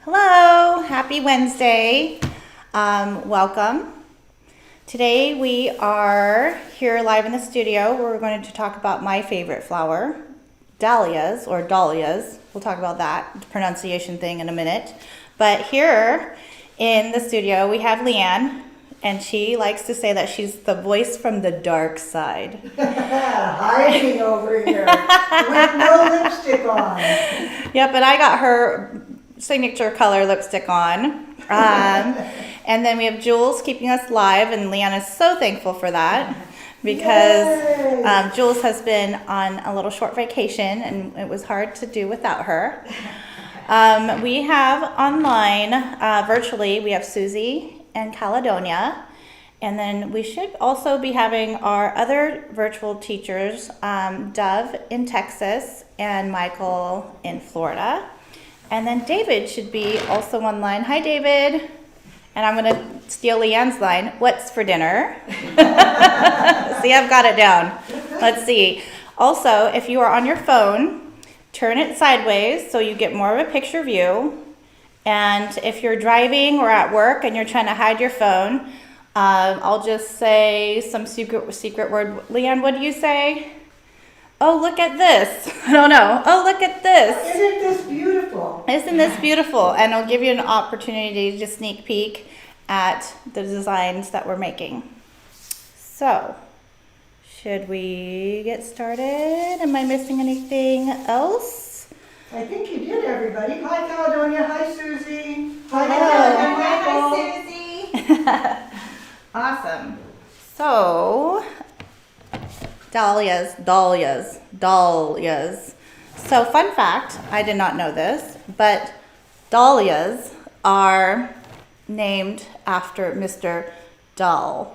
Hello, happy Wednesday. Welcome. Today we are here live in the studio where we're going to talk about my favorite flower, dahlias or dahlias. We'll talk about that pronunciation thing in a minute. But here in the studio we have Leanne, and she likes to say that she's the voice from the dark side. Hiding over here with no lipstick on. Yeah, but I got her signature color lipstick on. And then we have Jules keeping us live, and Leanne is so thankful for that because Jules has been on a little short vacation and it was hard to do without her. We have online, virtually, we have Susie and Caledonia, and then we should also be having our other virtual teachers, Dove in Texas and Michael in Florida. And then David should be also online. Hi, David. And I'm going to steal Leanne's line. What's for dinner? See, I've got it down. Let's see. Also, if you are on your phone, turn it sideways so you get more of a picture view. And if you're driving or at work and you're trying to hide your phone, I'll just say some secret word. Leanne, what do you say? Oh, look at this. I don't know. Oh, look at this. Isn't this beautiful? Isn't this beautiful? And it'll give you an opportunity to sneak peek at the designs that we're making. So, should we get started? Am I missing anything else? I think you did, everybody. Hi, Caledonia. Hi, Susie. Hi, Hello. Hi, Susie. Awesome. So, dahlias. So fun fact, I did not know this, but dahlias are named after Mr. Dahl,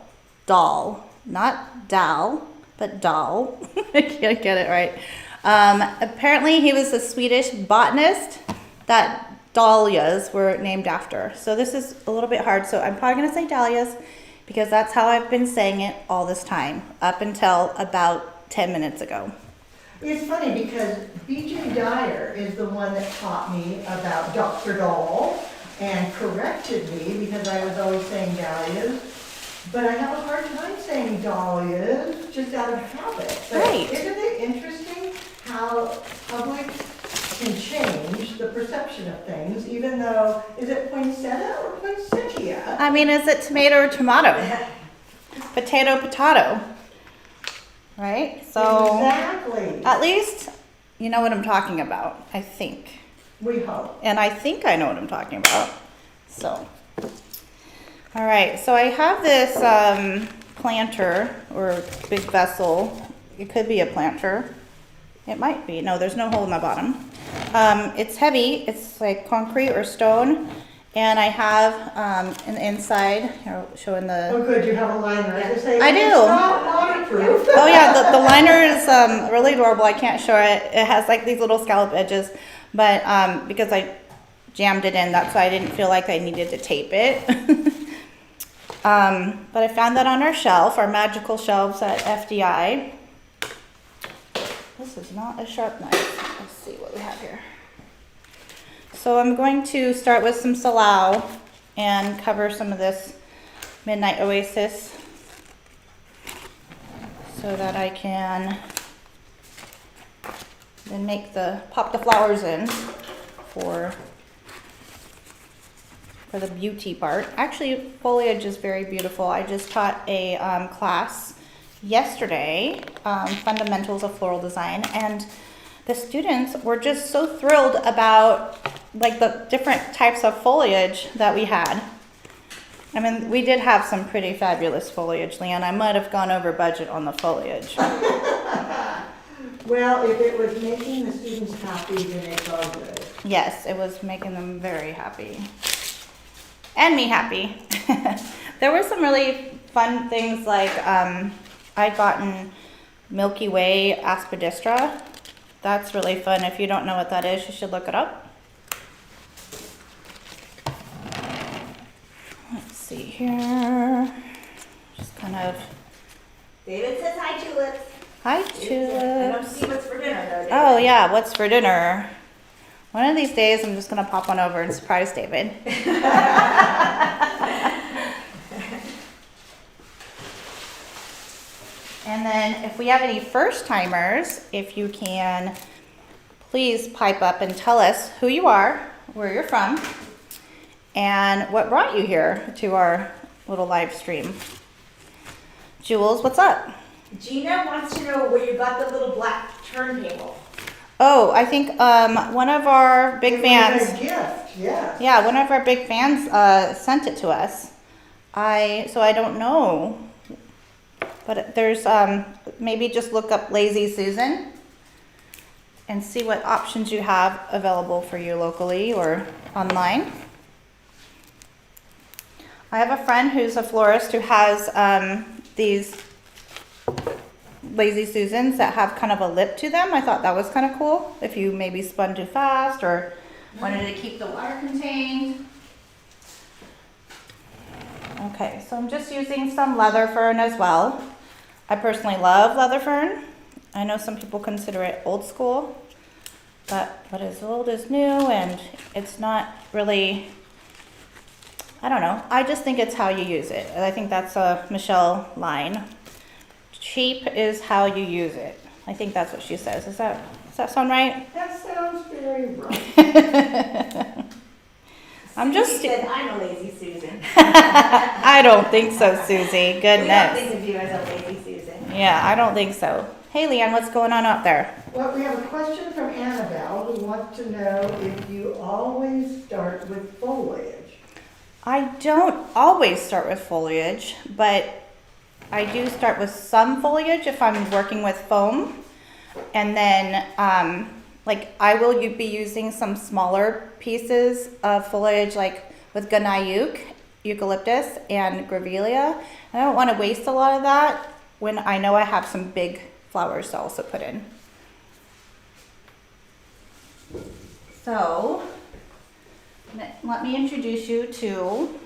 not Dal, but Dahl. I can't get it right. Apparently he was a Swedish botanist that dahlias were named after. So this is a little bit hard, so I'm probably going to say dahlias because that's how I've been saying it all this time, up until about 10 minutes ago. It's funny because B.J. Dyer is the one that taught me about Dr. Dahl and corrected me because I was always saying dahlias. But I have a hard time saying dahlias just out of habit. But right. Isn't it interesting how public can change the perception of things, even though, is it poinsettia or poinsettia? I mean, is it tomato or tomato? Potato. Right? So exactly. At least you know what I'm talking about, I think. We hope. And I think I know what I'm talking about. So, all right. So I have this planter or big vessel. It could be a planter. It might be. No, there's no hole in the bottom. It's heavy. It's like concrete or stone. And I have in the inside, here, showing the... Oh good, you have a liner. I do. It's not waterproof. Oh yeah, the liner is really adorable. I can't show it. It has like these little scallop edges, but because I jammed it in, that's why I didn't feel like I needed to tape it. But I found that on our shelf, our magical shelves at FDI. This is not a sharp knife. Let's see what we have here. So I'm going to start with some Salau and cover some of this Midnight Oasis so that I can then pop the flowers in for the beauty part. Actually, foliage is very beautiful. I just taught a class yesterday, Fundamentals of Floral Design, and the students were just so thrilled about like the different types of foliage that we had. I mean, we did have some pretty fabulous foliage, Leanne. I might have gone over budget on the foliage. Well, if it was making the students happy, then it's all good. Yes, it was making them very happy. And me happy. There were some really fun things like I'd gotten Milky Way aspidistra. That's really fun. If you don't know what that is, you should look it up. Let's see here. Just kind of... David says hi, tulips. Hi, I don't tulips. see what's for dinner, though, David. Oh, yeah, what's for dinner? One of these days, I'm just gonna pop on over and surprise David. And then if we have any first timers, if you can please pipe up and tell us who you are, where you're from, and what brought you here to our little live stream. Jules, what's up? Gina wants to know where you got the little black turntable. Oh, I think one of our big It fans. was a gift, yeah. Yeah, one of our big fans sent it to us. So I don't know, but there's maybe just look up Lazy Susan and see what options you have available for you locally or online. I have a friend who's a florist who has these Lazy Susans that have kind of a lip to them. I thought that was kind of cool if you maybe spun too fast or wanted to keep the water contained. Okay, so I'm just using some leather fern as well. I personally love leather fern. I know some people consider it old school, but what is old is new, and it's not really, I don't know. I just think it's how you use it. I think that's a Michelle line. Cheap is how you use it. I think that's what she says. Does that sound right? That sounds very right. I'm just. She said I'm a lazy Susan. I don't think so, Susie. We don't Goodness. think of you as a lazy Susan. Yeah, I don't think so. Hey, Leanne, what's going on out there? Well, we have a question from Annabelle who wants to know if you always start with foliage. I don't always start with foliage, but I do start with some foliage if I'm working with foam. And then, like, I will be using some smaller pieces of foliage, like with Ganayuk, eucalyptus, and grevillea. I don't want to waste a lot of that when I know I have some big flowers to also put in. So, let me introduce you to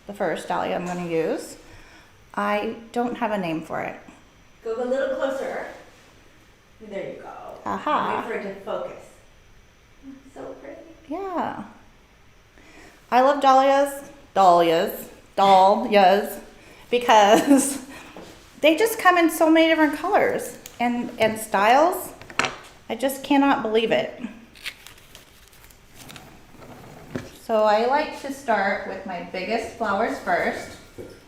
the first dahlia I'm going to use. I don't have a name for it. Go a little closer. There you go. Aha. Wait for it to focus. So pretty. Yeah. I love dahlias, because they just come in so many different colors and styles. I just cannot believe it. So I like to start with my biggest flowers first,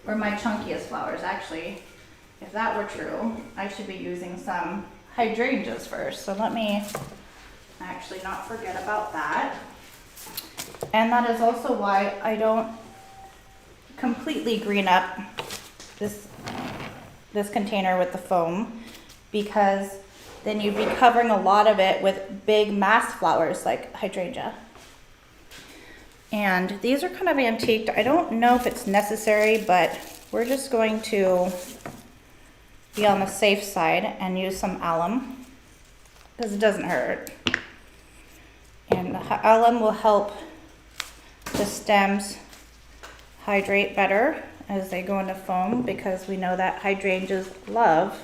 or my chunkiest flowers. Actually, if that were true, I should be using some hydrangeas first. So let me actually not forget about that. And that is also why I don't completely green up this container with the foam, because then you'd be covering a lot of it with big mass flowers like hydrangea. And these are kind of antiqued. I don't know if it's necessary, but we're just going to be on the safe side and use some alum because it doesn't hurt. And the alum will help the stems hydrate better as they go into foam, because we know that hydrangeas love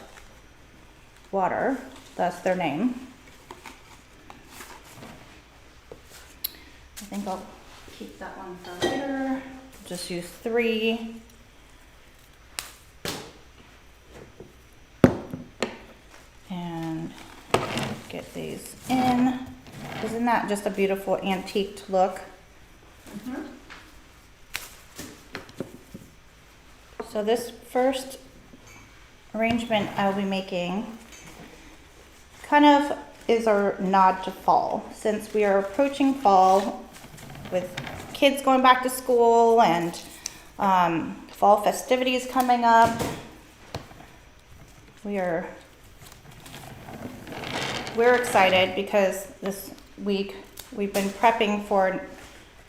water, thus their name. I think I'll keep that one for later. Just use 3. And get these in. Isn't that just a beautiful antiqued look? Mm-hmm. So this first arrangement I'll be making kind of is our nod to fall. Since we are approaching fall with kids going back to school and fall festivities coming up, we're excited because this week we've been prepping for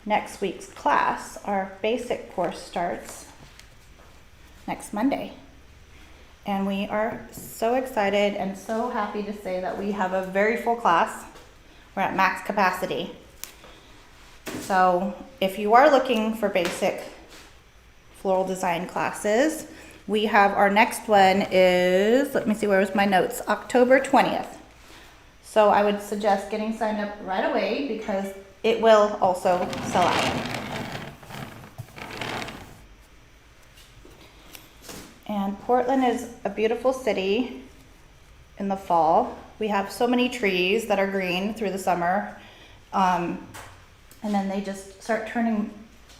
next week's class. Our basic course starts next Monday. And we are so excited and so happy to say that we have a very full class. We're at max capacity. So if you are looking for basic floral design classes, we have our next one is, let me see, where was my notes? October 20th. So I would suggest getting signed up right away because it will also sell out. And Portland is a beautiful city in the fall. We have so many trees that are green through the summer. And then they just start turning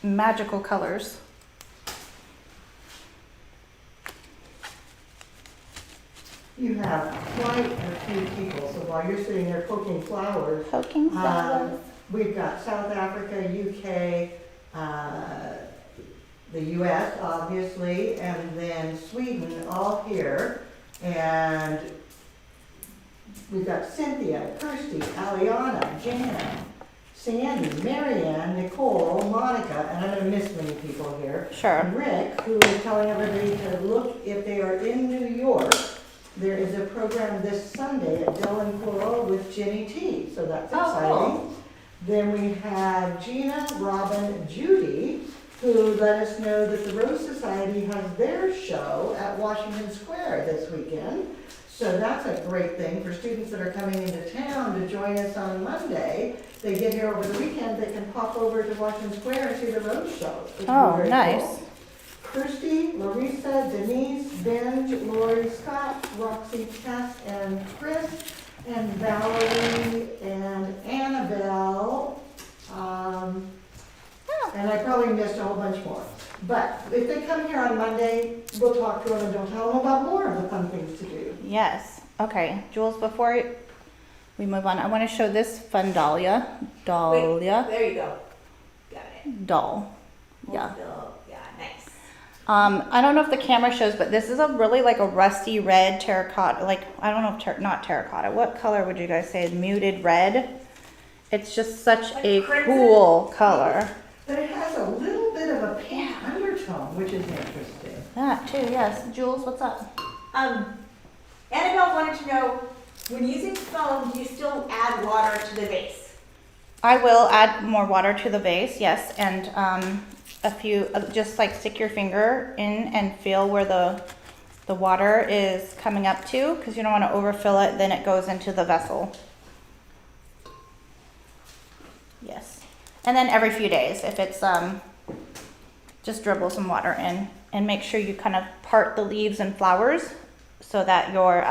magical colors. You have quite a few people, so while you're sitting there poking flowers, Poking flowers. we've got South Africa, UK, the US, obviously, and then Sweden, all here. And we've got Cynthia, Kirsty, Aliana, Jana, Sandy, Marianne, Nicole, Monica, and I'm gonna miss many people here. Sure. And Rick, who is telling everybody to look if they are in New York. There is a program this Sunday at Dylan Floral with Jenny T, so that's exciting. cool. Then we have Gina, Robin, Judy, who let us know that the Rose Society has their show at Washington Square this weekend. So that's a great thing for students that are coming into town to join us on Monday. They get here over the weekend, they can pop over to Washington Square and see the Rose show. Which will be Oh, very nice. cool. Kirsty, Larissa, Denise, Benj, Lori, Scott, Roxy, Tess, and Chris, and Valerie, and Annabelle. And I probably missed a whole bunch more. But if they come here on Monday, we'll talk to them and don't tell them about more of the fun things to do. Yes. Okay, Jules, before we move on, I want to show this fun Dahlia. Dahlia. There you go. Got it. Doll. Yeah. Yeah, nice. I don't know if the camera shows, but this is a really like a rusty red terracotta, like, I don't know if, not terracotta. What color would you guys say? Muted red? It's just such Like a crimson? cool color. But it has a little bit of a pink undertone, which is interesting. That too, yes. Jules, what's up? Annabelle wanted to know, when using foam, do you still add water to the vase? I will add more water to the vase, yes, and a few, just like stick your finger in and feel where the water is coming up to, because you don't want to overfill it, then it goes into the vessel. Yes. And then every few days, if it's, just dribble some water in and make sure you kind of part the leaves and flowers so that your,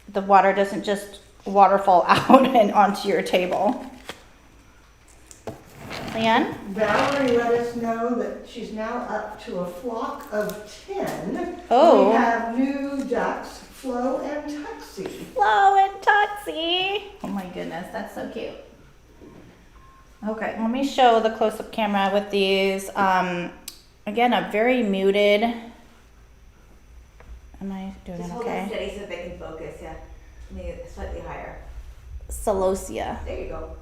the water doesn't just waterfall out and onto your table. Leanne? Valerie let us know that she's now up to a flock of 10. Oh. We have new ducks, Flo and Tuxie. Flo and Tuxie. Oh my goodness, that's so cute. Okay, let me show the close-up camera with these. Again, a very muted. Am I doing Just it hold it okay? steady so they can focus, yeah. Maybe slightly higher. Celosia. There you go.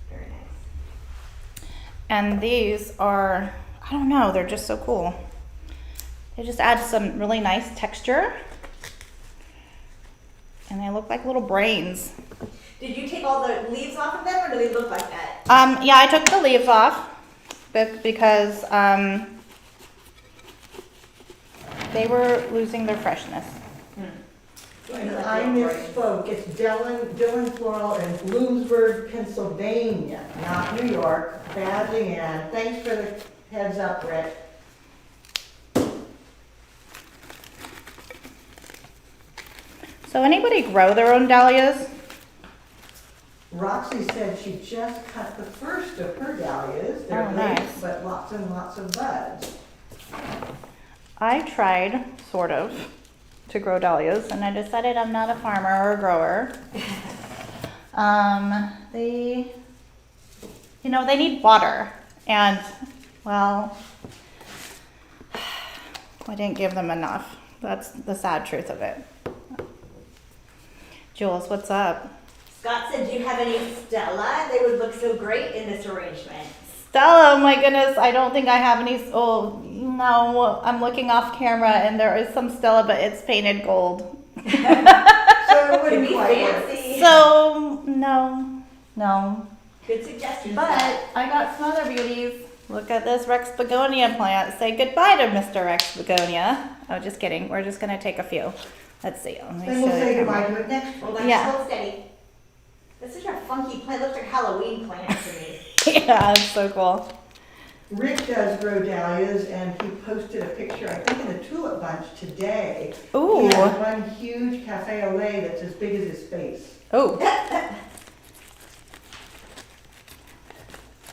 Very nice. And these are, I don't know, they're just so cool. They just add some really nice texture. And they look like little brains. Did you take all the leaves off of them, or do they look like that? Yeah, I took the leaves off because they were losing their freshness. And I misspoke, it's Dylan Floral in Bloomsburg, Pennsylvania, not New York. Bad Leanne. Thanks for the heads up, Rick. So anybody grow their own dahlias? Roxy said she just cut the first of her dahlias. They're Oh, late, nice. but lots and lots of buds. I tried, sort of, to grow dahlias, and I decided I'm not a farmer or a grower. They need water, and, well, I didn't give them enough. That's the sad truth of it. Jules, what's up? Scott said, do you have any Stella? They would look so great in this arrangement. Stella, oh my goodness, I don't think I have any. Oh, no, I'm looking off camera and there is some Stella, but it's painted gold. So it Could wouldn't be quite work. fancy. So, no. Good suggestion. But I got some other beauties. Look at this Rex begonia plant. Say goodbye to Mr. Rex begonia. Oh, just kidding. We're just going to take a few. Let's see. Let me Then we'll show say you. goodbye to it next Hold week. on, Yeah. hold steady. That's such a funky plant, looks like a Halloween plant to me. Yeah, it's so cool. Rick does grow dahlias, and he posted a picture, I think, in the Tulip Bunch today. Ooh. He has one huge cafe au lait that's as big as his face. Oh,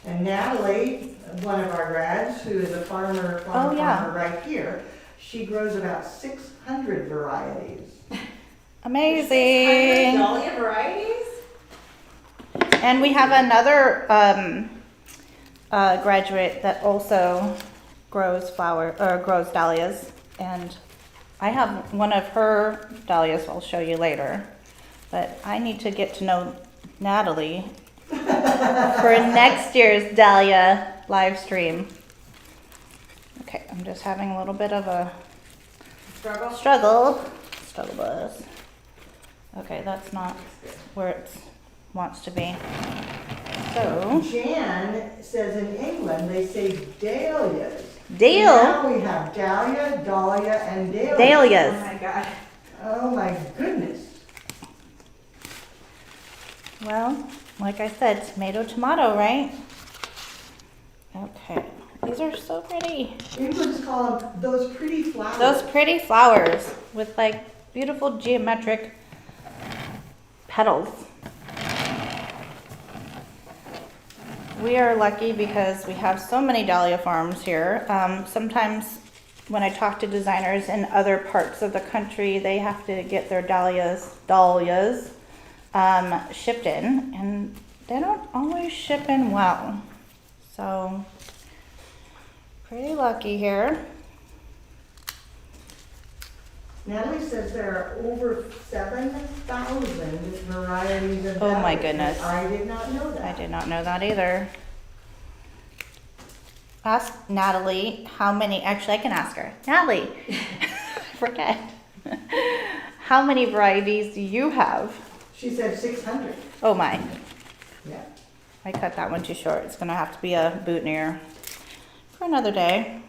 And Natalie, one of our grads, who is a farmer right here, she grows about 600 varieties. amazing. Dahlia varieties? And we have another graduate that also grows grows dahlias, and I have one of her dahlias I'll show you later. But I need to get to know Natalie for next year's Dahlia live stream. Okay, I'm just having a little bit of a struggle bus. Okay, that's not where it wants to be. So, Jan says in England they say dahlias. Dale. Now we have dahlia, dahlia, and dahlia. Oh Dahlias. my god. Oh my goodness. Well, like I said, tomato, tomato, right? Okay, these are so pretty. England's call them those pretty flowers. Those pretty flowers with like beautiful geometric petals. We are lucky because we have so many dahlia farms here. Sometimes when I talk to designers in other parts of the country, they have to get their dahlias shipped in, and they don't always ship in well. So, pretty lucky here. Natalie says there are over 7,000 varieties of Oh my dahlias. goodness. I did not know that. I did not know that either. Ask Natalie how many, actually I can ask her. Natalie, I forget. How many varieties do you have? She said 600. Oh my, Yeah. I cut that one too short. It's gonna have to be a boutonniere for another day.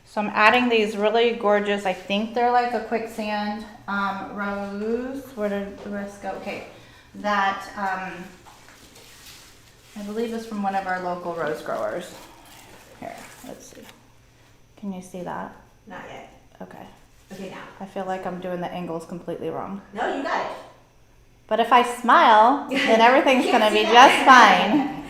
So I'm adding these really gorgeous, I think they're like a quicksand rose. Where did the rest go? Okay, that I believe is from one of our local rose growers. Here, let's see. Can you see that? Not yet. Okay. Okay, now. I feel like I'm doing the angles completely wrong. No, you got it. But if I smile, then everything's gonna be just fine.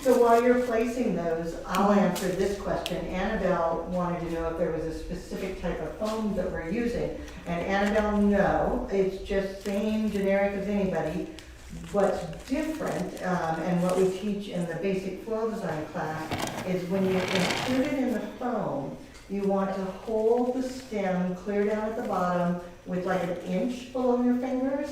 So while you're placing those, I'll answer this question. Annabelle wanted to know if there was a specific type of foam that we're using. And Annabelle, no, it's just same generic as anybody. What's different, and what we teach in the basic floral design class, is when you insert it in the foam, you want to hold the stem clear down at the bottom with like an inch below your fingers,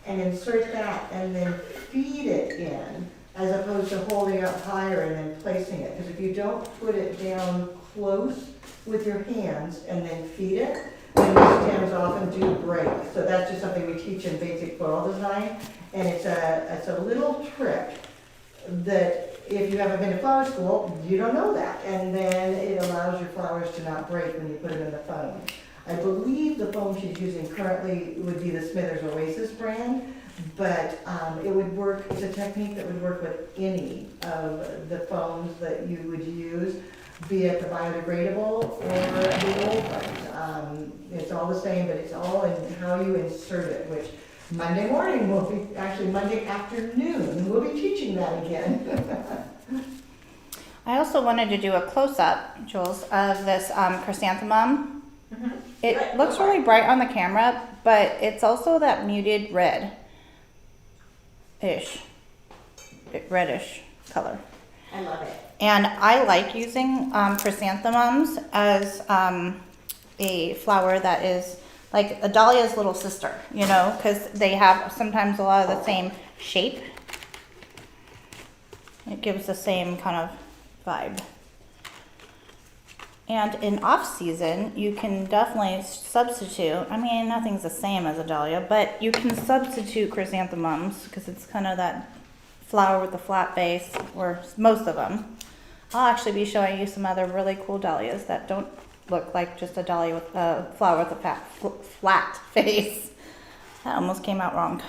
and insert that and then feed it in, as opposed to holding it up higher and then placing it. Because if you don't put it down close with your hands and then feed it, then the stems often do break. So that's just something we teach in basic floral design. And it's a little trick that if you haven't been to flower school, you don't know that. And then it allows your flowers to not break when you put them in the foam. I believe the foam she's using currently would be the Smithers Oasis brand, but it would work, it's a technique that would work with any of the foams that you would use, be it the biodegradable or the old ones. It's all the same, but it's all in how you insert it, which Monday morning will be, actually Monday afternoon, we'll be teaching that again. I also wanted to do a close-up, Jules, of this chrysanthemum. Mm-hmm. It looks really bright on the camera, but it's also that muted red-ish, reddish color. I love it. And I like using chrysanthemums as a flower that is like a dahlia's little sister, you know, because they have sometimes a lot of the same shape. It gives the same kind of vibe. And in off season, you can definitely substitute, I mean, nothing's the same as a dahlia, but you can substitute chrysanthemums because it's kind of that flower with the flat base, or most of them. I'll actually be showing you some other really cool dahlias that don't look like just a dahlia with a flower with a flat face. That almost came out wrong.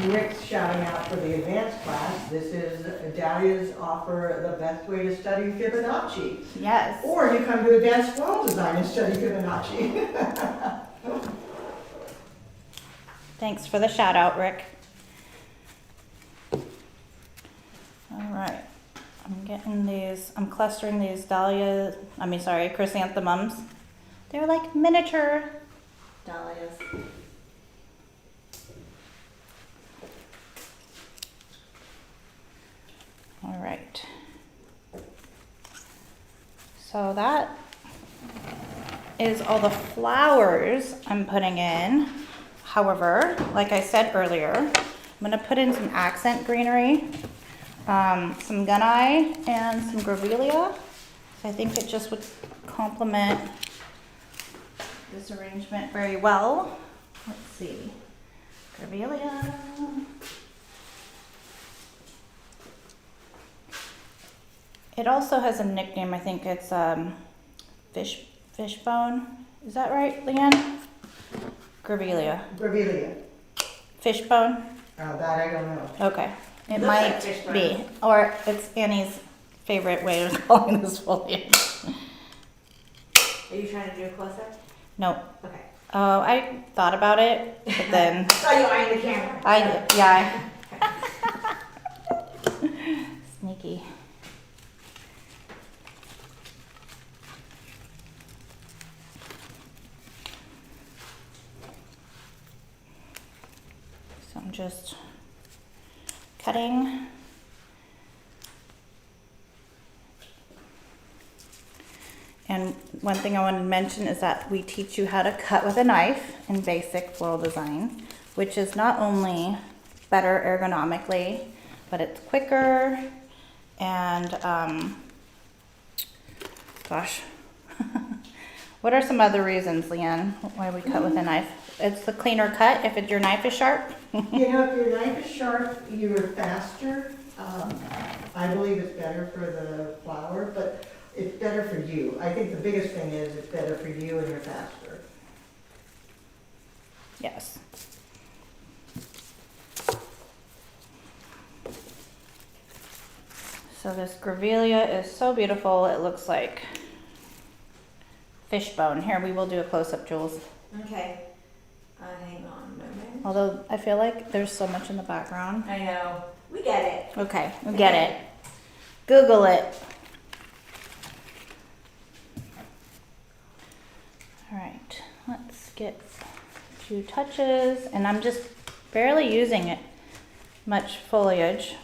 Rick's shouting out for the advanced class. This is Dahlia's offer the best way to study Fibonacci. Yes. Or you come to advanced floral design and study Fibonacci. Thanks for the shout out, Rick. All right. I'm clustering these chrysanthemums. They're like miniature dahlias. All right. So that is all the flowers I'm putting in. However, like I said earlier, I'm gonna put in some accent greenery, some gunai and some grevillea. So I think it just would complement this arrangement very well. Let's see, grevillea. It also has a nickname. I think it's fishbone. Is that right, Leanne? Grevillea. Grevillea. Fishbone. That I don't know. Okay. It Looks might like fishbone. be, or it's Annie's favorite way of calling this foliage. Are you trying to do a close-up? No. Okay. Oh, I thought about it, but then Saw you eyeing the camera. Sneaky. So I'm just cutting. And one thing I wanted to mention is that we teach you how to cut with a knife in basic floral design, which is not only better ergonomically, but it's quicker and, gosh, what are some other reasons, Leanne, why we cut with a knife? It's the cleaner cut if your knife is sharp. You know, if your knife is sharp, you're faster. I believe it's better for the flower, but it's better for you. I think the biggest thing is it's better for you and you're faster. Yes. So this grevillea is so beautiful. It looks like fishbone. Here, we will do a close-up, Jules. Okay. Hang on a moment. Although I feel like there's so much in the background. I know. We get it. Okay, we get it. Google it. All right, let's get a few touches, and I'm just barely using it much foliage.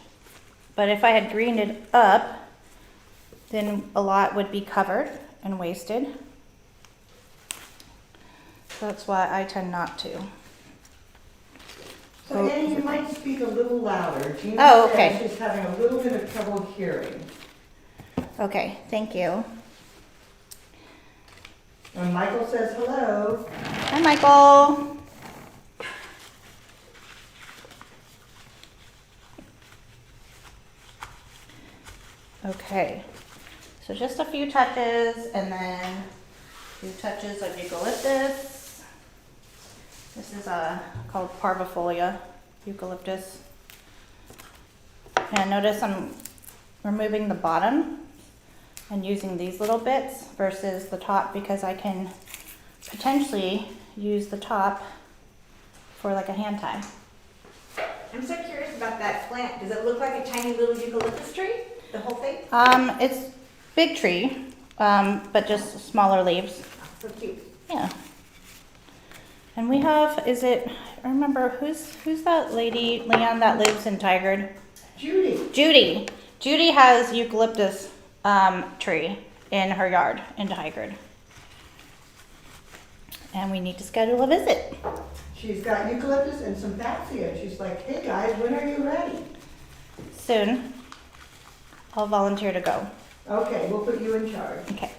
But if I had greened it up, then a lot would be covered and wasted. So that's why I tend not to. So Annie, you might speak a little louder. Gina Oh, says okay. she's having a little bit of trouble hearing. Okay, thank you. And Michael says hello. Hi, Michael. Okay, so just a few touches and then a few touches of eucalyptus. This is called parvifolia eucalyptus. And notice I'm removing the bottom and using these little bits versus the top because I can potentially use the top for like a hand tie. I'm so curious about that plant. Does it look like a tiny little eucalyptus tree? The whole thing? It's big tree, but just smaller leaves. So cute. Yeah. And we have, I remember, who's that lady, Leon, that lives in Tigard? Judy. Judy. Judy has eucalyptus tree in her yard in Tigard. And we need to schedule a visit. She's got eucalyptus and some baxia. She's like, hey guys, when are you ready? Soon. I'll volunteer to go. Okay, we'll put you in charge. Okay.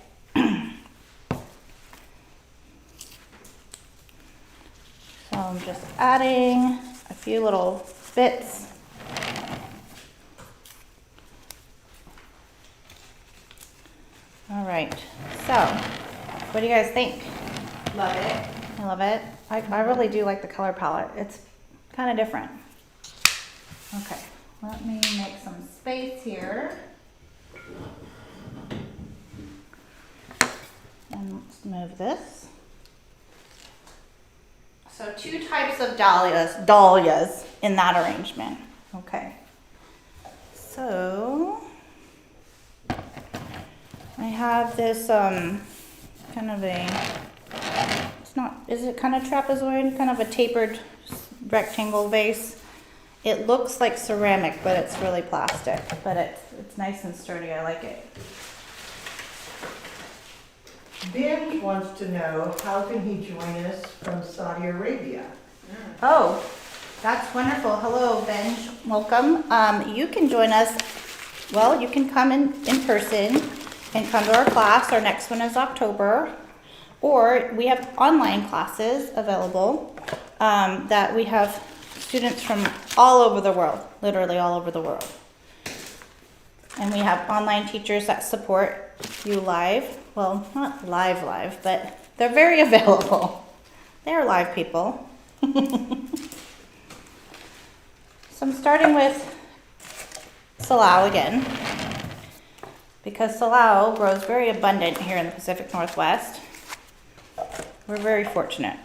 So I'm just adding a few little bits right, so what do you guys think? Love it. I love it. I really do like the color palette. It's kind of different. Okay, let me make some space here. And let's move this. So 2 types of dahlias in that arrangement. Okay. So I have this kind of a, it's not, is it kind of trapezoid? Kind of a tapered rectangle vase. It looks like ceramic, but it's really plastic. But it's nice and sturdy. I like it. Ben wants to know, how can he join us from Saudi Arabia? Oh, that's wonderful. Hello, Benj. Welcome. You can join us. Well, you can come in person and come to our class. Our next one is October. Or we have online classes available that we have students from all over the world, literally all over the world. And we have online teachers that support you live. Well, not live, but they're very available. They're live people. So I'm starting with Salao again, because Salao grows very abundant here in the Pacific Northwest. We're very fortunate.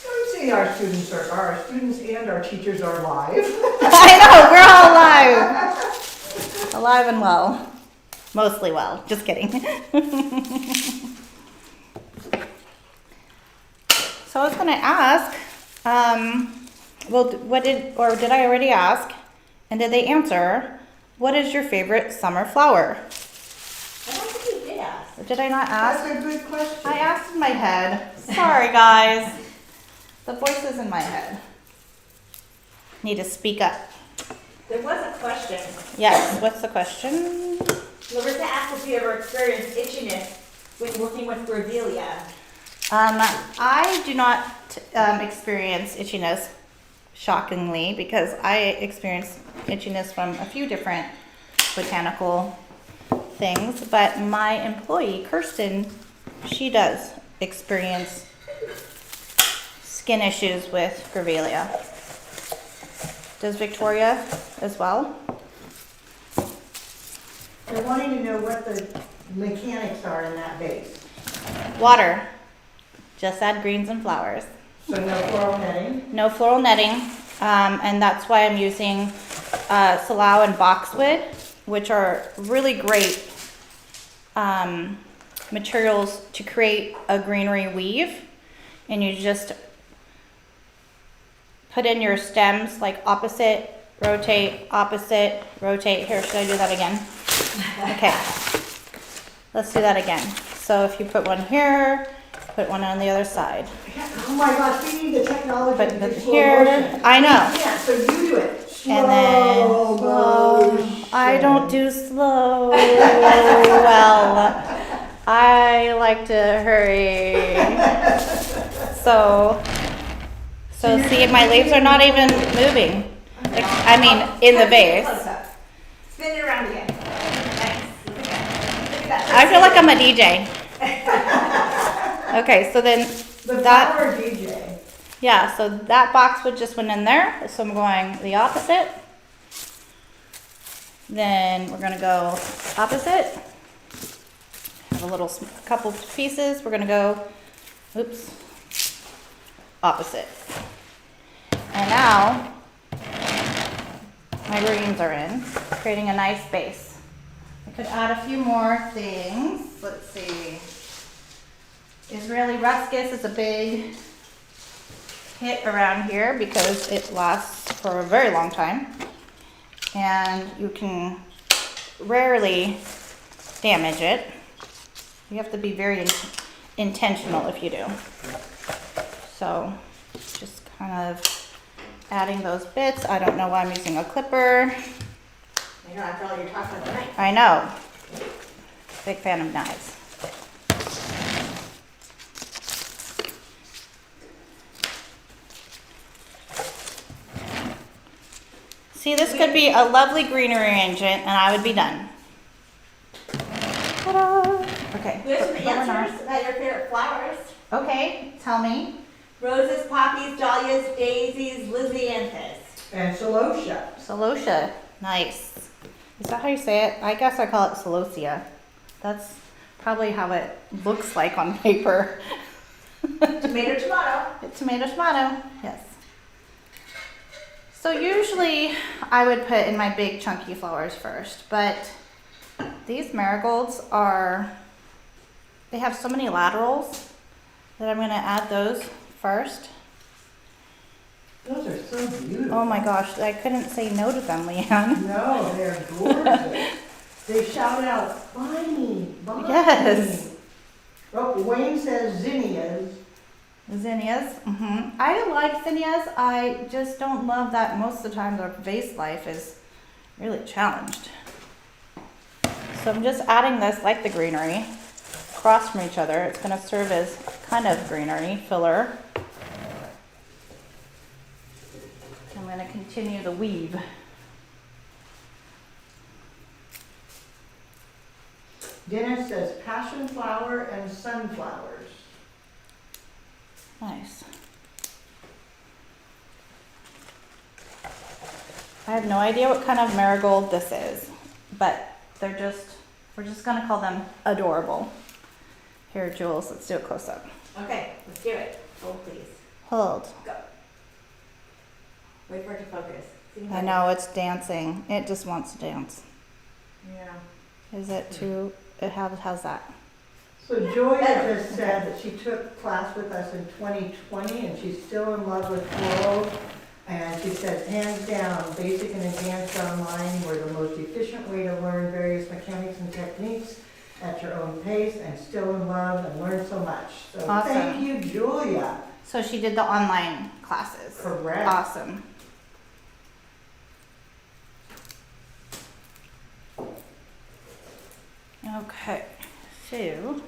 I would say our students and our teachers are live. I know, we're all alive. Alive and well. Mostly well, just kidding. So I was gonna ask, did I already ask? And did they answer? What is your favorite summer flower? I don't think you did ask. Did I not ask? That's a good question. I asked in my head. Sorry, guys. The voice is in my head. Need to speak up. There was a question. Yes, what's the question? Larissa asked if you ever experienced itchiness when working with Dahlia. I do not experience itchiness, shockingly, because I experience itchiness from a few different botanical things, but my employee, Kirsten, she does experience skin issues with Grevillea. Does Victoria as well? They're wanting to know what the mechanics are in that vase. Water. Just add greens and flowers. So no floral netting. No floral netting, and that's why I'm using Salao and boxwood, which are really great materials to create a greenery weave. And you just put in your stems like opposite, rotate, opposite, rotate. Here, should I do that again? Okay, let's do that again. So if you put one here, put one on the other side. Oh my gosh, we need the technology Put to it do slow here. motion. I know. Yeah, so you do it. Slow And then motion. I don't do slow well. I like to hurry. So see, my leaves are not even moving. I mean, in the vase. Close up. Spin it around again. Nice. Look at that. Look at that. I feel like I'm a DJ. Okay, so then The that, flower DJ. yeah, so that boxwood just went in there. So I'm going the opposite. Then we're gonna go opposite. Have a little, couple pieces. We're gonna go, oops, opposite. And now my greens are in, creating a nice base. I could add a few more things. Let's see. Israeli ruscus is a big hit around here because it lasts for a very long time. And you can rarely damage it. You have to be very intentional if you do. So just kind of adding those bits. I don't know why I'm using a clipper. I know, after all you're talking about tonight. I know. Big fan of knives. See, this could be a lovely greenery arrangement, and I would be done. Ta-da! Okay. We have some but we're not. answers about your favorite flowers. Okay, tell me. Roses, poppies, dahlias, daisies, lisianthus. And celosia. Celosia. Nice. Is that how you say it? I guess I call it celosia. That's probably how it looks like on paper. Tomato, tomato. Tomato, tomato. Yes. So usually I would put in my big chunky flowers first, but these marigolds they have so many laterals that I'm gonna add those first. Those are so beautiful. Oh my gosh, I couldn't say no to them, Leanne. No, they're gorgeous. They shout out, buy me, buy me. Yes. Oh, Wayne says zinnias. Zinnias. I like zinnias. I just don't love that most of the time their vase life is really challenged. So I'm just adding this like the greenery across from each other. It's going to serve as kind of greenery filler. I'm going to continue the weave. Dennis says passion flower and sunflowers. Nice. I have no idea what kind of marigold this is, but we're just gonna call them adorable. Here, Jules, let's do a close up. Okay, let's do it. Hold, please. Hold. Go. Wait for it to focus. I know, it's dancing. It just wants to dance. Yeah. Is it too, how's that? So Joya just said that she took class with us in 2020 and she's still in love with floral. And she says, hands down, basic and advanced online were the most efficient way to learn various mechanics and techniques at your own pace, and still in love and learn so much. So Awesome. Thank you, Julia. So she did the online classes. Correct. Awesome. Okay, so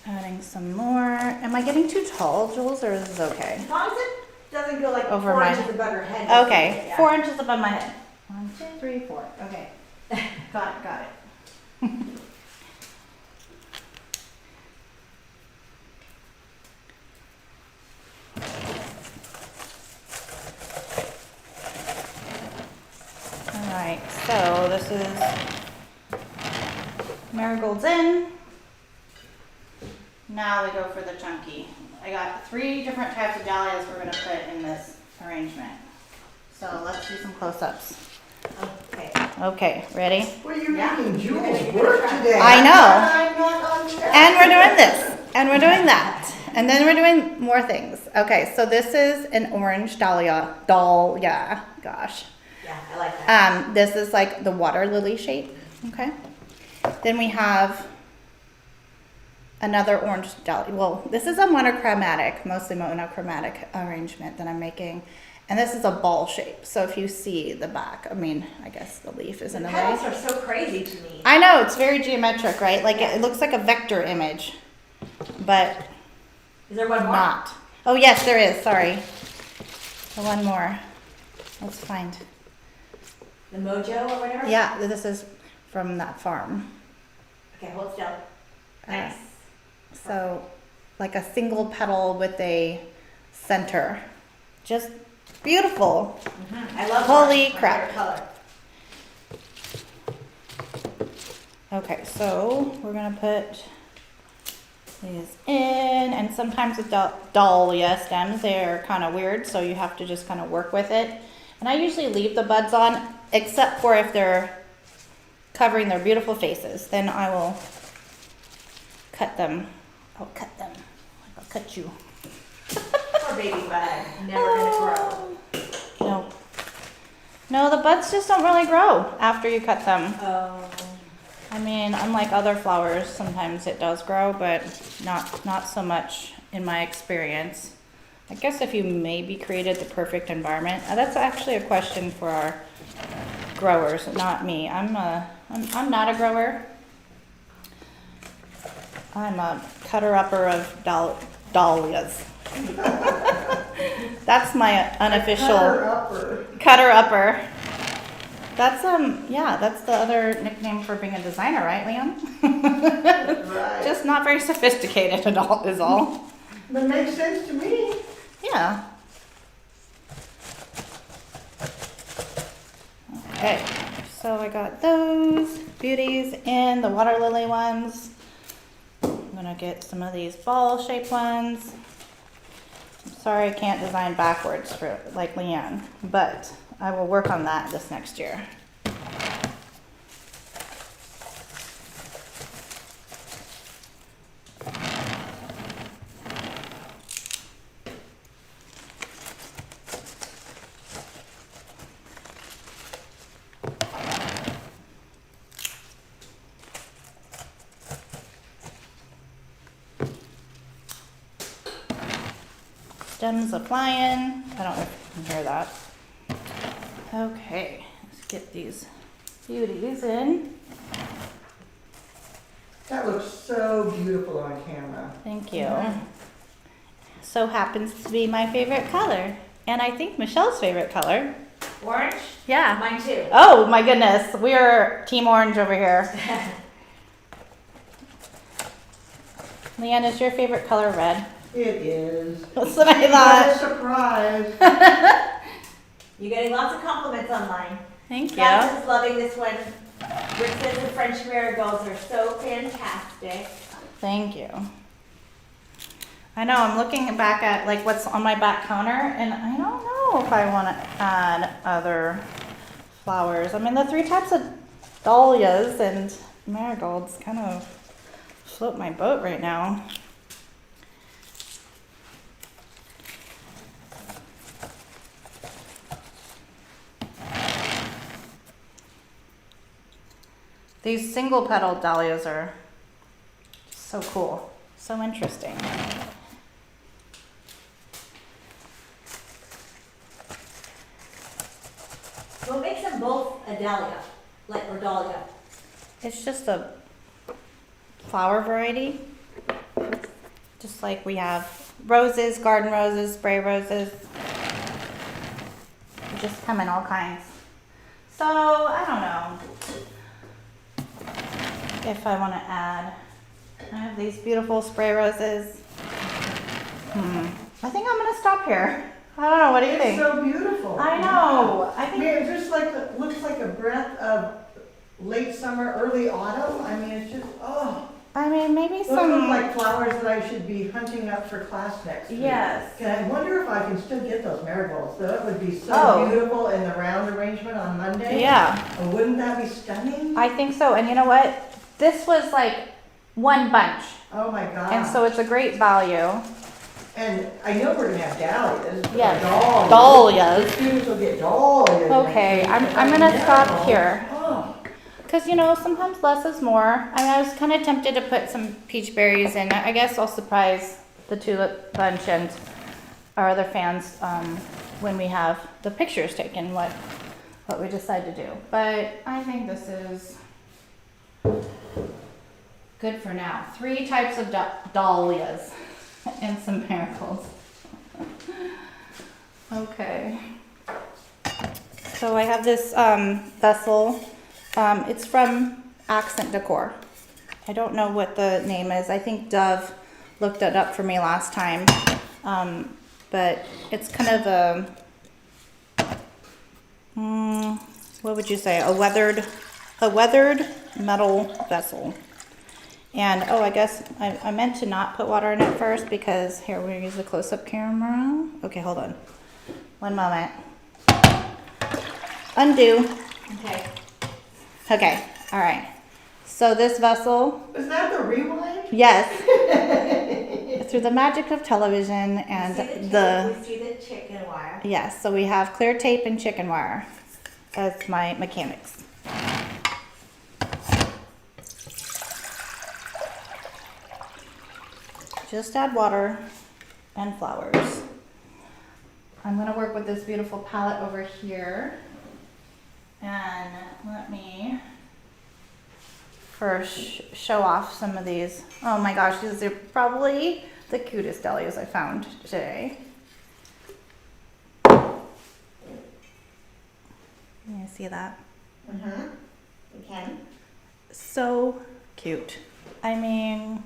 adding some more. Am I getting too tall, Jules, or is this okay? As long as it doesn't go like Over 4 my- inches above your head. Okay, Yeah. 4 inches above my head. 1, 2, 3, 4. Okay, got it. All right, so this is marigolds in. Now we go for the chunky. I got 3 different types of dahlias we're gonna put in this arrangement. So let's do some close-ups. Okay. Okay, ready? Well, you're Yeah. making You're Jules gonna work try. today. I know. I'm not on track. And we're doing this, and we're doing that, and then we're doing more things. Okay, so this is an orange dahlia, gosh. Yeah, I like that. This is like the water lily shape, okay? Then we have another orange dahlia. Well, this is a monochromatic, mostly monochromatic arrangement that I'm making. And this is a ball shape. So if you see the back, I mean, I guess the leaf is in The the way. petals are so crazy to me. I know, it's very geometric, right? Like it looks like a vector image, but Is there one more? not. Oh yes, there is, sorry. One more. Let's find. The mojo or whatever? Yeah, this is from that farm. Okay, hold still. Uh, Nice. So, like a single petal with a center. Just beautiful. I love Holy orange, my crap. favorite color. Okay, so we're gonna put these in, and sometimes with dahlia stems, they're kind of weird, so you have to just kind of work with it. And I usually leave the buds on, except for if they're covering their beautiful faces. Then I will cut them. I'll cut them. I'll cut you. Poor baby bud. Never gonna grow. No. No, the buds just don't really grow after you cut them. Oh. I mean, unlike other flowers, sometimes it does grow, but not so much in my experience. I guess if you maybe created the perfect environment, that's actually a question for our growers, not me. I'm not a grower. I'm a cutter-upper of dahlias. That's my unofficial Upper. cutter upper. That's yeah, that's the other nickname for being a designer, right, Liam? Right. Just not very sophisticated at all is all. But it makes sense to me. Yeah. Okay, so I got those beauties in the water lily ones. I'm gonna get some of these ball shaped ones. I'm sorry I can't design backwards for like Leanne, but I will work on that this next year. Stems a flying. I don't know if you can hear that. Okay, let's get these beauties in. That looks so beautiful on camera. Thank you. So happens to be my favorite color. And I think Michelle's favorite color. Orange? Yeah. Mine too. Oh my goodness, we are team orange over here. Leanne, is your favorite color red? It is. That's what I What a thought. surprise. You're getting lots of compliments online. Thank you. Francis is loving this one. Rick says the French marigolds are so fantastic. Thank you. I know, I'm looking back at like what's on my back counter and I don't know if I want to add other flowers. I mean, the 3 types of dahlias and marigolds kind of float my boat right now. These single petal dahlias are so cool, so interesting. What makes them both a dahlia, or dahlia? It's just a flower variety. Just like we have roses, garden roses, spray roses. They just come in all kinds. So I don't know if I want to add. I have these beautiful spray roses. I think I'm gonna stop here. I don't know. What do you It's think? so beautiful. I know. I I think. mean, it just like looks like a breath of late summer, early autumn. I mean, it's just, oh. I mean, maybe Those look some. like flowers that I should be hunting up for class next week. Yes. And I wonder if I can still get those marigolds. That would be so Oh. beautiful in the round arrangement on Monday. Yeah. And wouldn't that be stunning? I think so. And you know what? This was like one bunch. Oh my God. And so it's a great value. And I know we're gonna have dahlias. but Yes. Dahlias. Dahlias. The students will get dahlias. Okay, next week, I'm but gonna stop marigolds, here. Oh. Because, you know, sometimes less is more. I mean, I was kind of tempted to put some peach berries in. I guess I'll surprise the tulip bunch and our other fans when we have the pictures taken, what we decide to do. But I think this is good for now. 3 types of dahlias and some marigolds. Okay. So I have this vessel. It's from Accent Decor. I don't know what the name is. I think Dove looked it up for me last time. But it's kind of a, what would you say? A weathered metal vessel. And, oh, I guess I meant to not put water in it first because, here, we're gonna use the close-up camera. Okay, hold on. One moment. Undo. Okay. Okay, all right. So this vessel, Is that the rewind? yes, through the magic of television and We see the chicken wire. yes, so we have clear tape and chicken wire as my mechanics. Just add water and flowers. I'm gonna work with this beautiful palette over here. And let me first show off some of these. Oh my gosh, these are probably the cutest dahlias I found today. Can you see that? Mm-hmm. You can. So cute. I mean,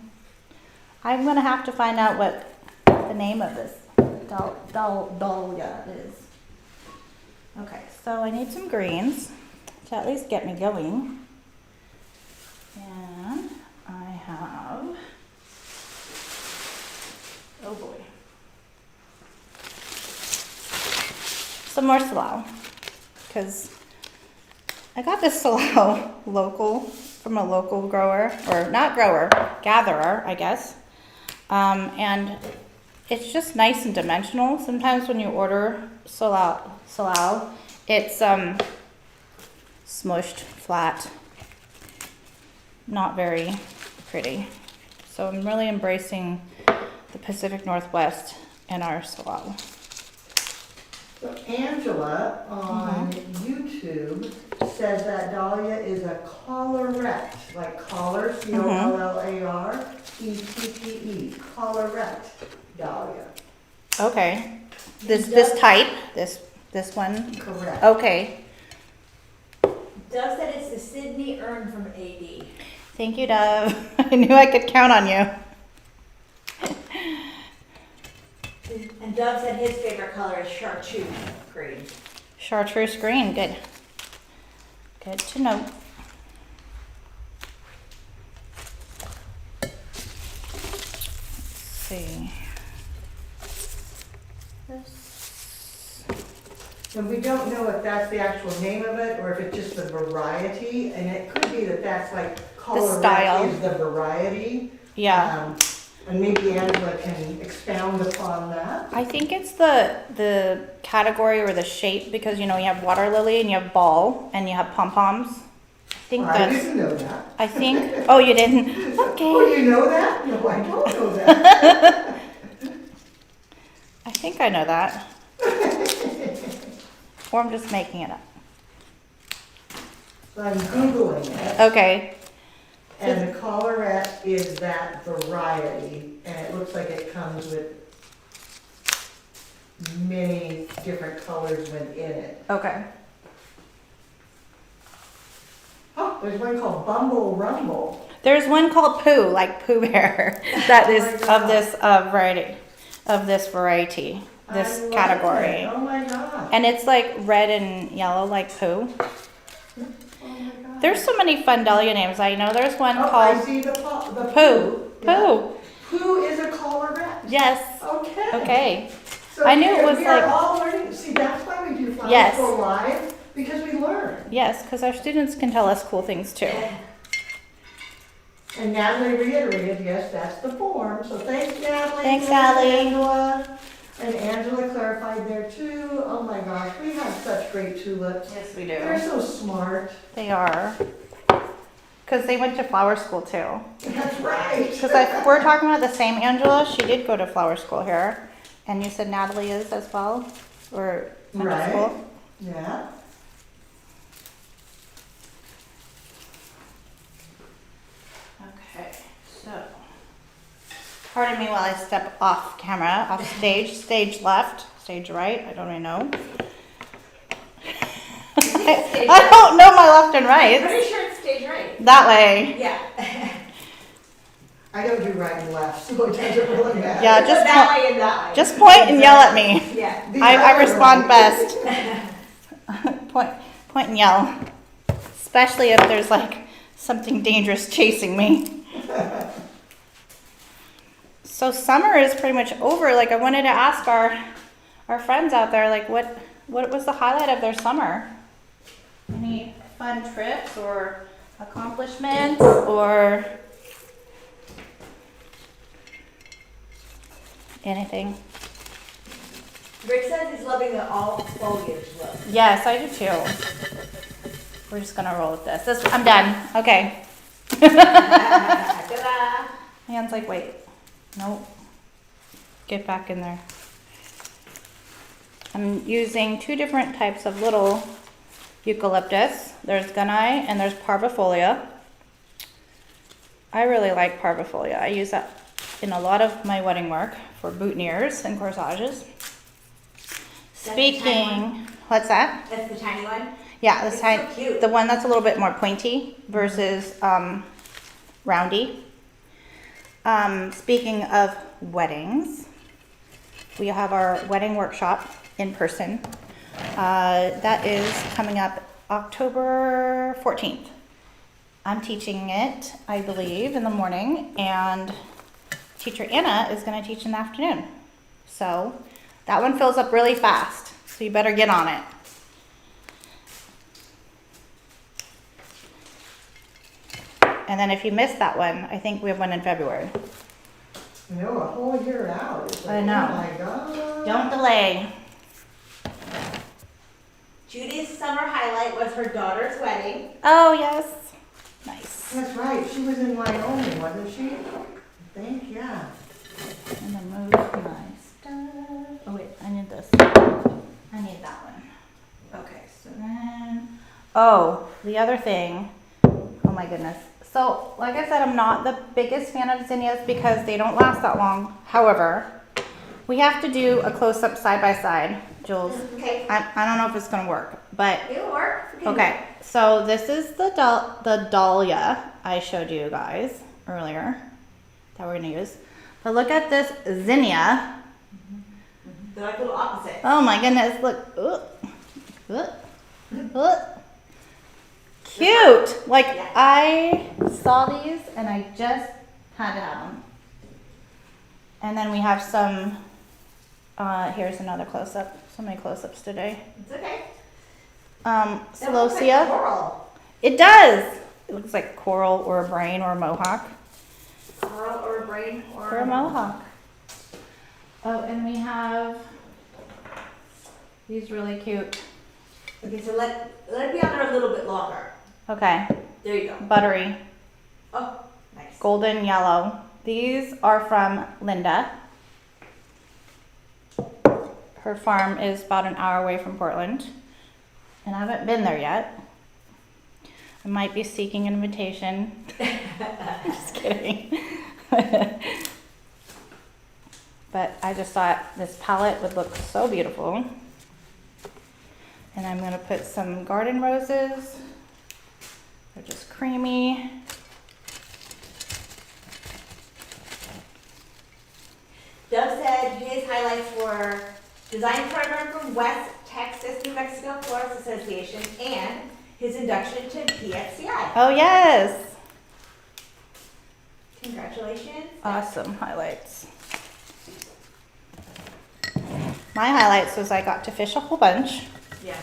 I'm gonna have to find out what the name of this Dahlia is. Okay, so I need some greens to at least get me going. And I have, oh boy, some more Salal, because I got this Salal local, from a local grower, or not grower, gatherer, I guess. And it's just nice and dimensional. Sometimes when you order Salal, it's smushed, flat, not very pretty. So I'm really embracing the Pacific Northwest in our Salal. So Angela on YouTube says that Dahlia is a collarette, like collar, C-O-L-L-A-R-E-T-T-E, collarette Dahlia. Okay. This type, this one. Correct. Okay. Dove said it's the Sydney urn from AD. Thank you, Dove. I knew I could count on you. And Dove said his favorite color is chartreuse green. Chartreuse green, good. Good to know. Let's see. This. And we don't know if that's the actual name of it or if it's just the variety, and it could be that that's like collarette style. is the variety. Yeah. And maybe Angela can expound upon that. I think it's the category or the shape, because you know you have water lily and you have ball and you have pom-poms. I think I that's, didn't know that. I think, oh, you didn't? Okay. Oh, you know that? No, I don't know that. I think I know that. Or I'm just making it up. So I'm Googling it, Okay. and the collarette is that variety, and it looks like it comes with many different colors within it. Okay. Oh, there's one called Bumble Rumble. There's one called Pooh, like Pooh Bear, that is Oh my of God. this variety, this I love category. it. Oh my God. And it's like red and yellow, like Pooh. Oh my God. There's so many fun Dahlia names. I know there's one Oh, I called see the Pooh. Yeah. Pooh. Pooh is a collarette. Yes. Okay. Okay. So I knew it we- was we like- are all learning. See, that's why we do Flower Yes. School Live, because we learn. Yes, because our students can tell us cool things too. And Natalie reiterated, yes, that's the form. So thanks, Natalie. Thanks, Natalie. Angela. And Angela clarified there too. Oh my gosh, we have such great tulips. Yes, we They're so smart. They are. Because they went to flower school too. That's right. Because we're talking about the same Angela. She did go to flower school here. And you said Natalie is as well? Or went to Right. school? Yeah. Okay, so. Pardon me while I step off camera, off stage left, stage right, I don't really know. I don't know my left and I'm right. pretty sure it's stage right. That way. Yeah. I don't do right and left, so it doesn't really matter. Yeah, So just that way and that way. Just point and yell at me. Yeah. The I other respond way. best. Point and yell. Especially if there's like something dangerous chasing me. So summer is pretty much over. Like I wanted to ask our friends out there, like what was the highlight of their summer? Any fun trips or accomplishments or anything? Rick says he's loving the all foliage look. Yes, I do too. We're just gonna roll with this. I'm done. Okay. Ta-da. Hands like, wait. Nope. Get back in there. I'm using two different types of little eucalyptus. There's gunai and there's parvifolia. I really like parvifolia. I use that in a lot of my wedding work for boutonnieres and corsages. the tiny Speaking, what's that? That's the tiny one? Yeah, this It's time, so cute. the one that's a little bit more pointy versus roundy. Speaking of weddings, we have our wedding workshop in person. That is coming up October 14th. I'm teaching it, I believe, in the morning, and teacher Anna is going to teach in the afternoon. So that one fills up really fast, so you better get on it. And then if you missed that one, I think we have one in February. No, a whole year out. It's like, I know. Oh my God. Don't delay. Judy's summer highlight was her daughter's wedding. Oh, yes. Nice. That's right, she was in Wyoming, wasn't she? I think, yeah. And then move my stuff. Oh, wait, I need this. I need that one. Okay, so then. Oh, the other thing. Oh, my goodness. So, like I said, I'm not the biggest fan of zinnias because they don't last that long. However, we have to do a close-up side-by-side, Jules. Okay. I don't know if it's going to work, but It'll work. We can- okay. So this is the Dahlia I showed you guys earlier that we're going to use. But look at this zinnia. They're like little opposites. Oh my goodness, look. Cute. Like, Yeah. I saw these and I just had to have them. And then we have some, here's another close-up. So many close-ups today. It's okay. That looks like Celosia. coral. It does. It looks like coral or a brain or a mohawk. Coral or a brain Or a mohawk. Oh, and we have these really cute. Okay, so let it be on there a little bit longer. Okay, There you go. buttery, Oh, nice. golden yellow. These are from Linda. Her farm is about an hour away from Portland, and I haven't been there yet. I might be seeking an invitation. Just kidding. But I just thought this palette would look so beautiful. And I'm going to put some garden roses. They're just creamy. Doug said his highlights were design program from West Texas, New Mexico Florist Association, and his induction to PFCI. Oh, yes. Congratulations. Awesome highlights. My highlights was I got to fish a whole bunch. Yeah.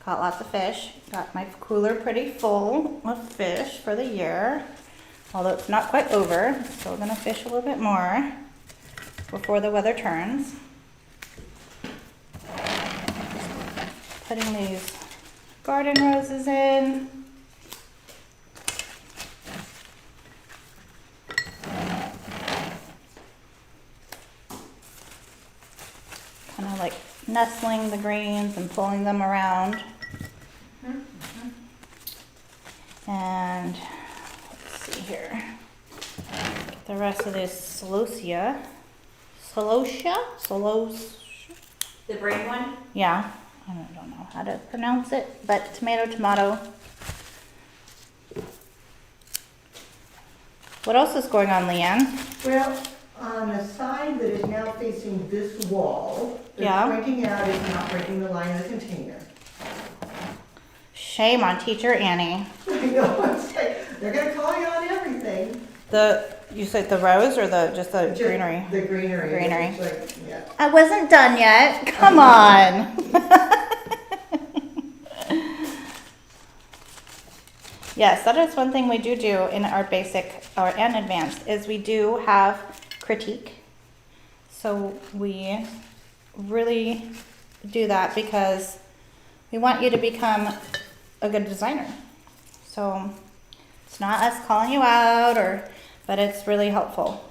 Caught lots of fish. Got my cooler pretty full of fish for the year. Although it's not quite over. Still gonna fish a little bit more before the weather turns. Putting these garden roses in. Kind of like nestling the greens and pulling them around. And let's see here. Get the rest of this celosia. The brain one? Yeah, I don't know how to pronounce it, but tomato. What else is going on, Leanne? Well, on the side that is now facing this wall, Yeah. that's pointing out is not breaking the line of the container. Shame on teacher Annie. I know, it's like, they're gonna call you on everything. You said the rose or just the Just greenery? The greenery. Greenery. It's like, yeah. I wasn't done yet. Come on. Yes, that is one thing we do in our basic and advanced is we do have critique. So we really do that because we want you to become a good designer. So it's not us calling you out but it's really helpful.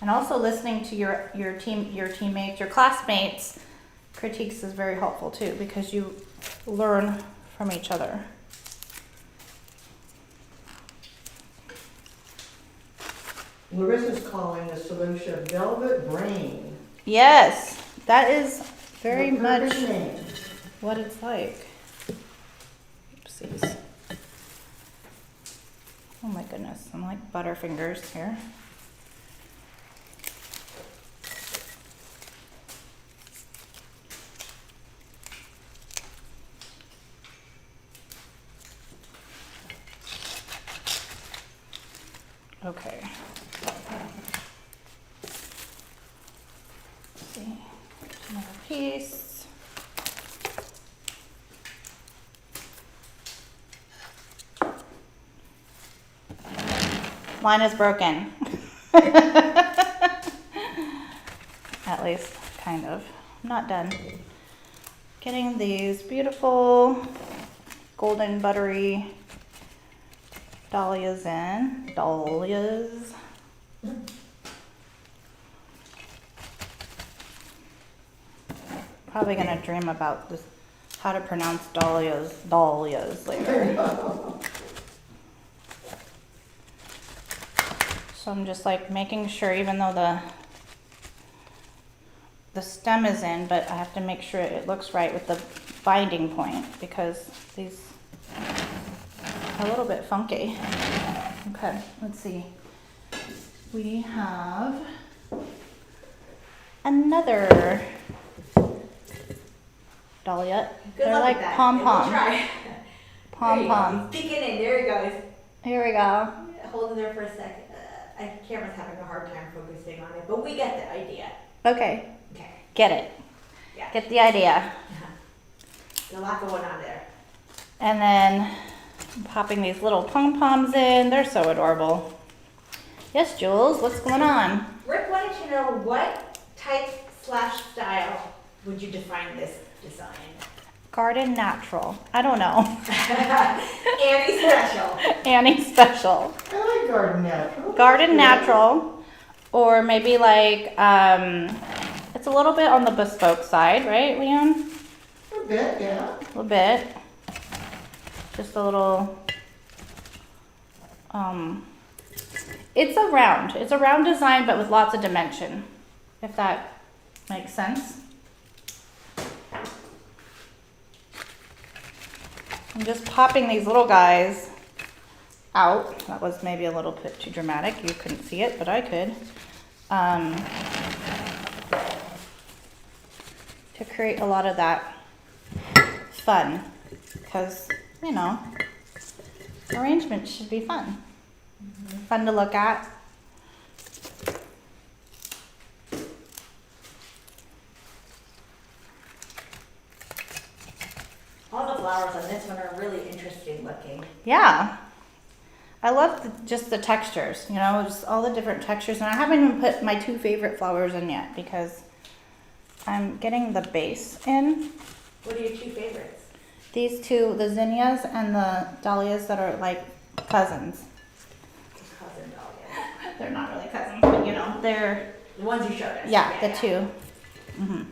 And also listening to your teammates, your classmates, critiques is very helpful too because you learn from each other. Larissa's calling the solution velvet brain. Yes, that is very The much perfect name. what it's like. Oopsies. Oh my goodness, I'm like Butterfingers here. Okay. Let's see, another piece. Mine is broken. At least, kind of. I'm not done. Getting these beautiful golden buttery dahlias in. Dahlias. Probably gonna dream about this, how to pronounce dahlias later. So I'm just like making sure, even though the stem is in, but I have to make sure it looks right with the binding point because these are a little bit funky. Okay, let's see. We have another dahlia. Good They're luck like with that. pom-pom. We'll try. Pom-pom. Peek it in, there it goes. Here we go. Hold it there for a second. Camera's having a hard time focusing on it, but we get the idea. Okay, Okay. get it. Yeah. Get the idea. There's a lot going on there. And then I'm popping these little pom-poms in. They're so adorable. Yes, Jules, what's going on? Rick wanted to know what type/style would you define this design? Garden natural. I don't know. Annie special. Annie special. I like garden natural. Garden natural, or maybe like, it's a little bit on the bespoke side, right, Leon? A bit, yeah. A little bit. Just a little, it's a round design, but with lots of dimension, if that makes sense. I'm just popping these little guys out. That was maybe a little bit too dramatic. You couldn't see it, but I could. To create a lot of that fun, because, you know, arrangements should be fun. Fun to look at. All the flowers on this one are really interesting looking. Yeah. I love just the textures, you know, just all the different textures. And I haven't even put my two favorite flowers in yet because I'm getting the base in. What are your two favorites? These two, the zinnias and the dahlias that are like cousins. Cousin Dahlia. They're not really cousins, but you know, they're, The ones you showed us. yeah, the two. Mm-hmm.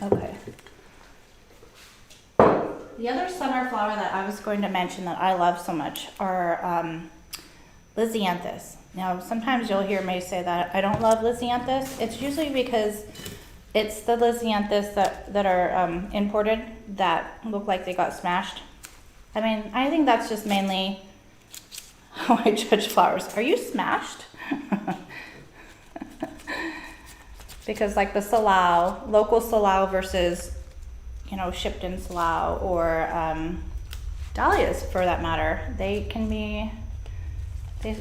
Okay. The other summer flower that I was going to mention that I love so much are Lysianthus. Now, sometimes you'll hear me say that I don't love Lysianthus. It's usually because it's the Lysianthus that are imported that look like they got smashed. I mean, I think that's just mainly how I judge flowers. Are you smashed? Because like the Salao, local Salao versus, you know, shipped in Salao, or dahlias for that matter, they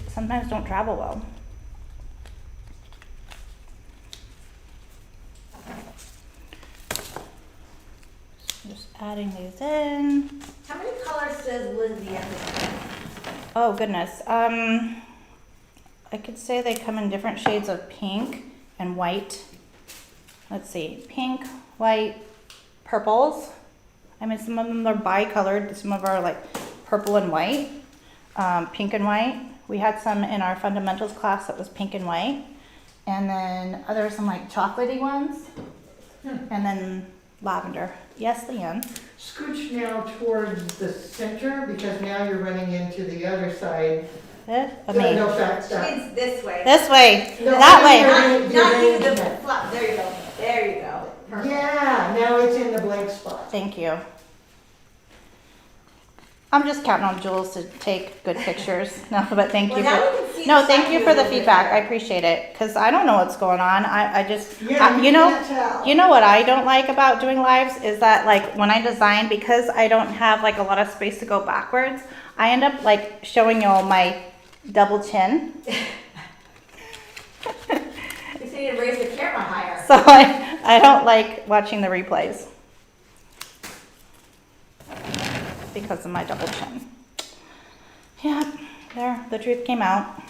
sometimes don't travel well. Just adding these in. How many colors does Lydia have? Oh goodness. I could say they come in different shades of pink and white. Let's see, pink, white, purples. I mean, some of them are bicolored. Some of them are like purple and white, pink and white. We had some in our fundamentals class that was pink and white. And then there are some like chocolatey ones. and then lavender. Yes, Leanne? Scooch now towards the center, because now you're running into the other side. Me. No, that's She means this way. This way. No, That way. Not you, the arrangement. flop. There you go. There you go. Perfect. Yeah, now it's in the blank spot. Thank you. I'm just counting on Jules to take good pictures. No, but thank Well, you now for. we can see No, the thank side you view for a the little bit feedback. I better. appreciate it because I don't know what's going on. I just, Yeah, you know, can't tell. you know what I don't like about doing lives is that like when I design, because I don't have like a lot of space to go backwards, I end up like showing you all my double chin. You just need to raise the camera higher. So I don't like watching the replays because of my double chin. Yeah, there, the truth came out.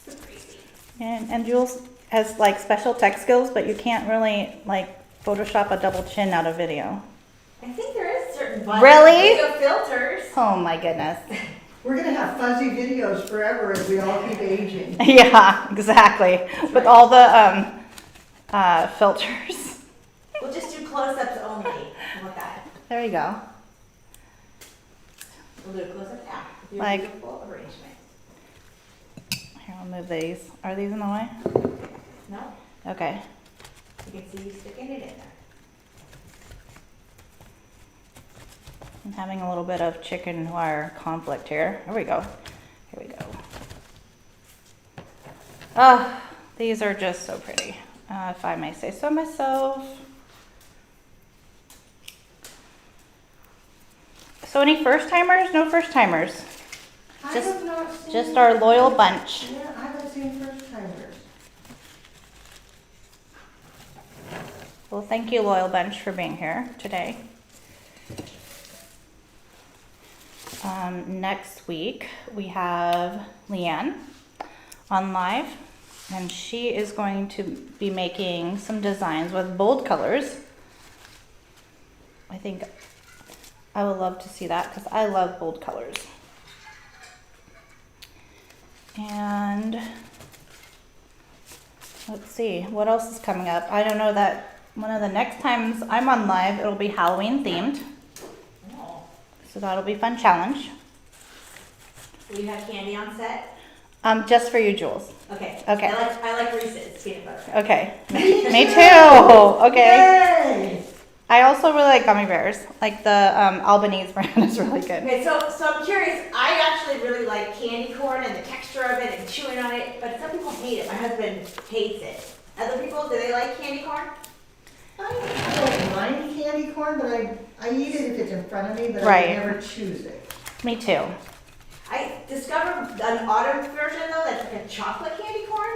So crazy. And Jules has like special tech skills, but you can't really like Photoshop a double chin out of video. I think there is certain buttons. Really? Video filters. Oh my goodness. We're gonna have fuzzy videos forever as we all keep aging. Yeah, exactly. With all the filters. We'll just do close-ups only. How about that? There you go. We'll do a close-up now. Your Like- beautiful arrangement. Here, I'll move these. Are these in the way? No? Okay. You can see you sticking it in there. I'm having a little bit of chicken wire conflict here. Here we go. Here we go. Oh, these are just so pretty, if I may say so myself. So any first timers? No first timers. I Just- have not seen. Just our loyal bunch. Yeah, I haven't seen first timers. Well, thank you, loyal bunch, for being here today. Next week we have Leanne on live, and she is going to be making some designs with bold colors. I think I would love to see that because I love bold colors. And let's see, what else is coming up? I don't know that one of the next times I'm on live, it'll be Halloween themed. Oh. So that'll be a fun challenge. Will you have candy on set? Just for you, Jules. Okay. Okay. I like Reese's peanut butter. Okay. Me too. Okay. Yay! I also really like gummy bears. Like the Albanese brand is really good. Okay, so I'm curious. I actually really like candy corn and the texture of it and chewing on it, but some people hate it. My husband hates it. Other people, do they like candy corn? I don't mind candy corn, but I eat it if it's in front of me, but Right. I never choose it. Me too. I discovered an autumn version though that's like a chocolate candy corn.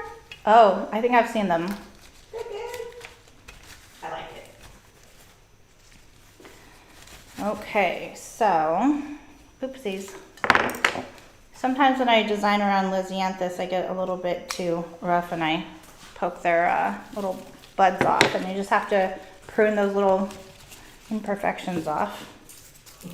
Oh, I think I've seen them. They're good. I like it. Okay, so, oopsies. Sometimes when I design around Lysianthus, I get a little bit too rough and I poke their little buds off, and you just have to prune those little imperfections off.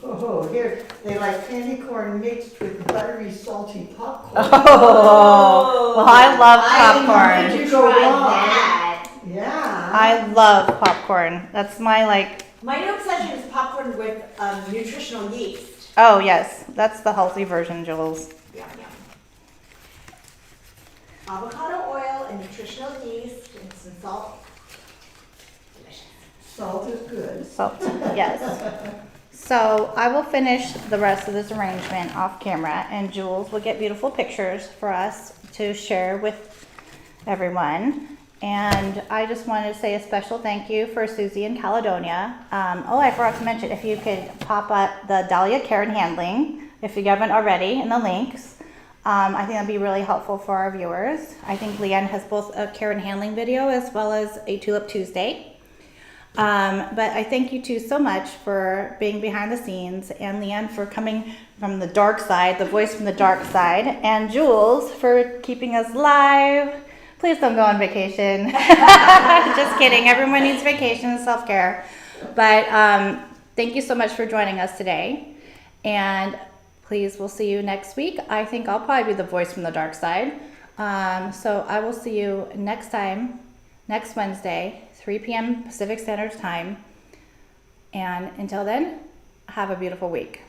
Oh, here, they like candy corn mixed with buttery, salty popcorn. Oh, well, I love I popcorn. need You to go try wrong. that. Yeah. I love popcorn. That's my like, My new obsession is popcorn with nutritional yeast. oh yes, that's the healthy version, Jules. Yum, yum. Avocado oil and nutritional yeast and some salt. Delicious. Salt is good. So, yes. So I will finish the rest of this arrangement off camera, and Jules will get beautiful pictures for us to share with everyone. And I just wanted to say a special thank you for Susie in Caledonia. Oh, I forgot to mention, if you could pop up the Dahlia care and handling, if you haven't already, in the links. I think that'd be really helpful for our viewers. I think Leanne has both a care and handling video as well as a Tulip Tuesday. But I thank you two so much for being behind the scenes, and Leanne for coming from the dark side, the voice from the dark side, and Jules for keeping us live. Please don't go on vacation. Just kidding. Everyone needs vacation and self-care. But thank you so much for joining us today. And please, we'll see you next week. I think I'll probably be the voice from the dark side. So I will see you next time next Wednesday, 3 p.m. Pacific Standard Time. And until then, have a beautiful week.